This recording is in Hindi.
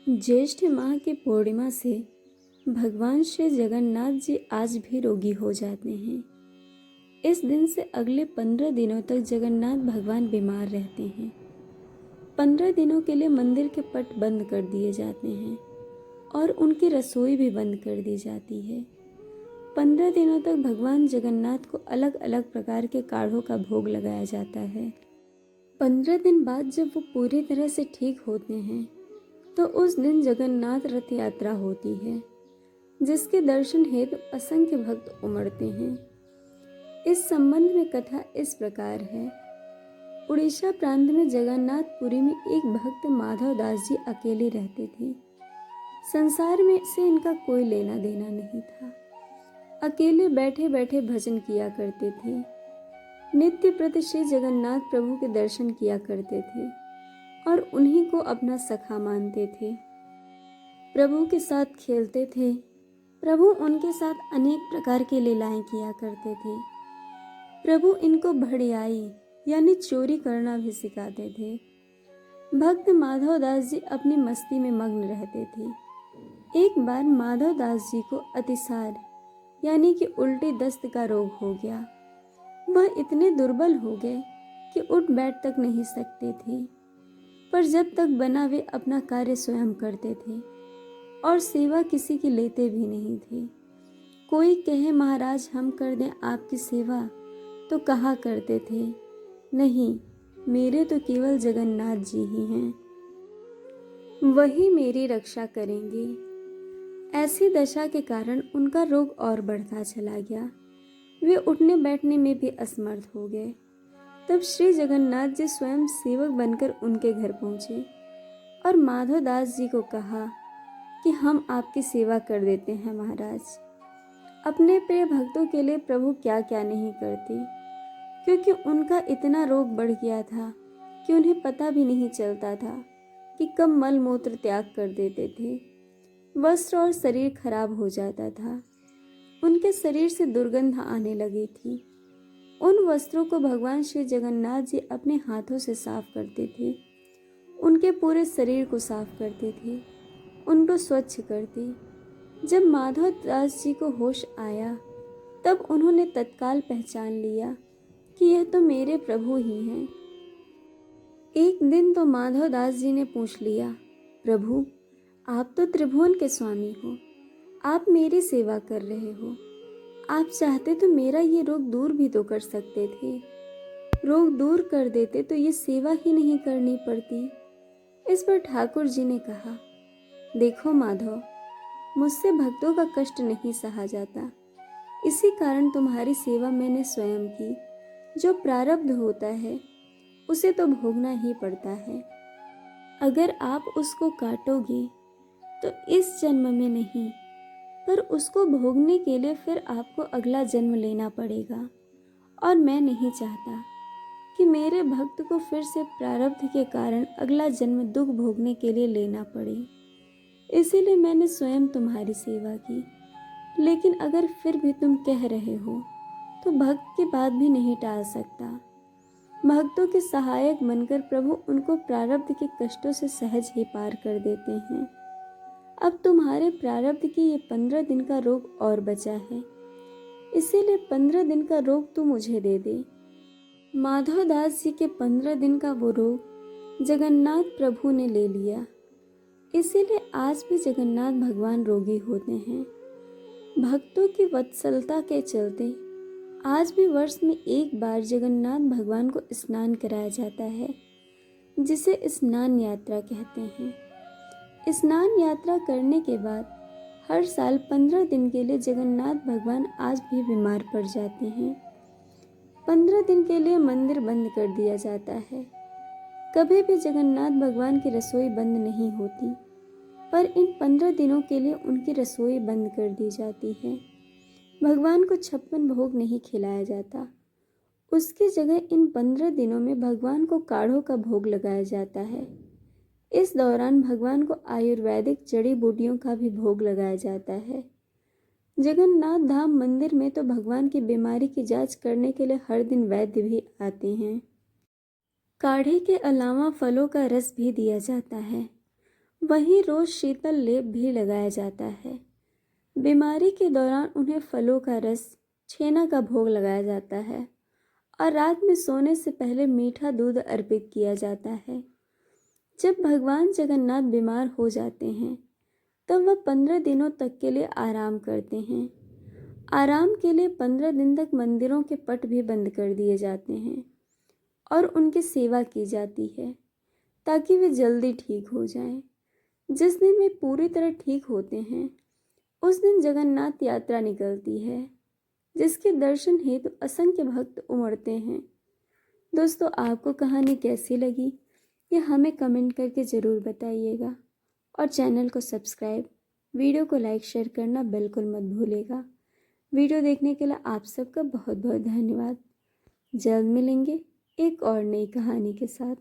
ज्येष्ठ माह की पूर्णिमा से भगवान श्री जगन्नाथ जी आज भी रोगी हो जाते हैं। इस दिन से अगले 15 दिनों तक जगन्नाथ भगवान बीमार रहते हैं। 15 दिनों के लिए मंदिर के पट बंद कर दिए जाते हैं और उनकी रसोई भी बंद कर दी जाती है। 15 दिनों तक भगवान जगन्नाथ को अलग अलग प्रकार के काढ़ों का भोग लगाया जाता है। 15 दिन बाद जब वो पूरी तरह से ठीक होते हैं तो उस दिन जगन्नाथ रथ यात्रा होती है, जिसके दर्शन हेतु असंख्य भक्त उमड़ते हैं। इस संबंध में कथा इस प्रकार है। उड़ीसा प्रांत में जगन्नाथपुरी में एक भक्त माधव दास जी अकेले रहते थे। संसार में से इनका कोई लेना देना नहीं था। अकेले बैठे बैठे भजन किया करते थे। नित्य प्रति श्री जगन्नाथ प्रभु के दर्शन किया करते थे और उन्हीं को अपना सखा मानते थे। प्रभु के साथ खेलते थे। प्रभु उनके साथ अनेक प्रकार की लीलाएं किया करते थे। प्रभु इनको भड़ियाई यानी चोरी करना भी सिखाते थे। भक्त माधव दास जी अपनी मस्ती में मग्न रहते थे। एक बार माधव दास जी को अतिसार यानी कि उल्टी दस्त का रोग हो गया। वह इतने दुर्बल हो गए कि उठ बैठ तक नहीं सकते थे, पर जब तक बना वे अपना कार्य स्वयं करते थे और सेवा किसी की लेते भी नहीं थे। कोई कहे महाराज हम कर दें आपकी सेवा तो कहा करते थे, नहीं, मेरे तो केवल जगन्नाथ जी ही हैं, वही मेरी रक्षा करेंगे। ऐसी दशा के कारण उनका रोग और बढ़ता चला गया। वे उठने बैठने में भी असमर्थ हो गए। तब श्री जगन्नाथ जी स्वयं सेवक बनकर उनके घर पहुंचे और माधव दास जी को कहा कि हम आपकी सेवा कर देते हैं महाराज। अपने प्रिय भक्तों के लिए प्रभु क्या क्या नहीं करते, क्योंकि उनका इतना रोग बढ़ गया था कि उन्हें पता भी नहीं चलता था कि कब मल मूत्र त्याग कर देते थे। वस्त्र और शरीर खराब हो जाता था। उनके शरीर से दुर्गंध आने लगी थी। उन वस्त्रों को भगवान श्री जगन्नाथ जी अपने हाथों से साफ करते थे। उनके पूरे शरीर को साफ करते थे, उनको स्वच्छ करते। जब माधव दास जी को होश आया तब उन्होंने तत्काल पहचान लिया कि यह तो मेरे प्रभु ही हैं। एक दिन तो माधव दास जी ने पूछ लिया, प्रभु आप तो त्रिभुवन के स्वामी हो, आप मेरी सेवा कर रहे हो, आप चाहते तो मेरा ये रोग दूर भी तो कर सकते थे। रोग दूर कर देते तो ये सेवा ही नहीं करनी पड़ती। इस पर ठाकुर जी ने कहा, देखो माधव, मुझसे भक्तों का कष्ट नहीं सहा जाता, इसी कारण तुम्हारी सेवा मैंने स्वयं की। जो प्रारब्ध होता है उसे तो भोगना ही पड़ता है। अगर आप उसको काटोगे तो इस जन्म में नहीं, पर उसको भोगने के लिए फिर आपको अगला जन्म लेना पड़ेगा। और मैं नहीं चाहता कि मेरे भक्त को फिर से प्रारब्ध के कारण अगला जन्म दुख भोगने के लिए लेना पड़े। इसीलिए मैंने स्वयं तुम्हारी सेवा की। लेकिन अगर फिर भी तुम कह रहे हो तो भक्त की बात भी नहीं टाल सकता। भक्तों के सहायक बनकर प्रभु उनको प्रारब्ध के कष्टों से सहज ही पार कर देते हैं। अब तुम्हारे प्रारब्ध की ये 15 दिन का रोग और बचा है, इसीलिए 15 दिन का रोग तू मुझे दे दे। माधव दास जी के 15 दिन का वो रोग जगन्नाथ प्रभु ने ले लिया। इसीलिए आज भी जगन्नाथ भगवान रोगी होते हैं। भक्तों की वत्सलता के चलते आज भी वर्ष में एक बार जगन्नाथ भगवान को स्नान कराया जाता है, जिसे स्नान यात्रा कहते हैं। स्नान यात्रा करने के बाद हर साल 15 दिन के लिए जगन्नाथ भगवान आज भी बीमार पड़ जाते हैं। 15 दिन के लिए मंदिर बंद कर दिया जाता है। कभी भी जगन्नाथ भगवान की रसोई बंद नहीं होती, पर इन 15 दिनों के लिए उनकी रसोई बंद कर दी जाती है। भगवान को 56 भोग नहीं खिलाया जाता। उसकी जगह इन 15 दिनों में भगवान को काढ़ों का भोग लगाया जाता है। इस दौरान भगवान को आयुर्वेदिक जड़ी बूटियों का भी भोग लगाया जाता है। जगन्नाथ धाम मंदिर में तो भगवान की बीमारी की जांच करने के लिए हर दिन वैद्य भी आते हैं। काढ़े के अलावा फलों का रस भी दिया जाता है। वहीं रोज शीतल लेप भी लगाया जाता है। बीमारी के दौरान उन्हें फलों का रस, छेना का भोग लगाया जाता है और रात में सोने से पहले मीठा दूध अर्पित किया जाता है। जब भगवान जगन्नाथ बीमार हो जाते हैं तब वह 15 दिनों तक के लिए आराम करते हैं। आराम के लिए 15 दिन तक मंदिरों के पट भी बंद कर दिए जाते हैं और उनकी सेवा की जाती है ताकि वे जल्दी ठीक हो जाएं। जिस दिन वे पूरी तरह ठीक होते हैं उस दिन जगन्नाथ यात्रा निकलती है, जिसके दर्शन हेतु असंख्य भक्त उमड़ते हैं। दोस्तों, आपको कहानी कैसी लगी यह हमें कमेंट करके ज़रूर बताइएगा और चैनल को सब्सक्राइब, वीडियो को लाइक शेयर करना बिल्कुल मत भूलिएगा। वीडियो देखने के लिए आप सबका बहुत बहुत धन्यवाद। जल्द मिलेंगे एक और नई कहानी के साथ।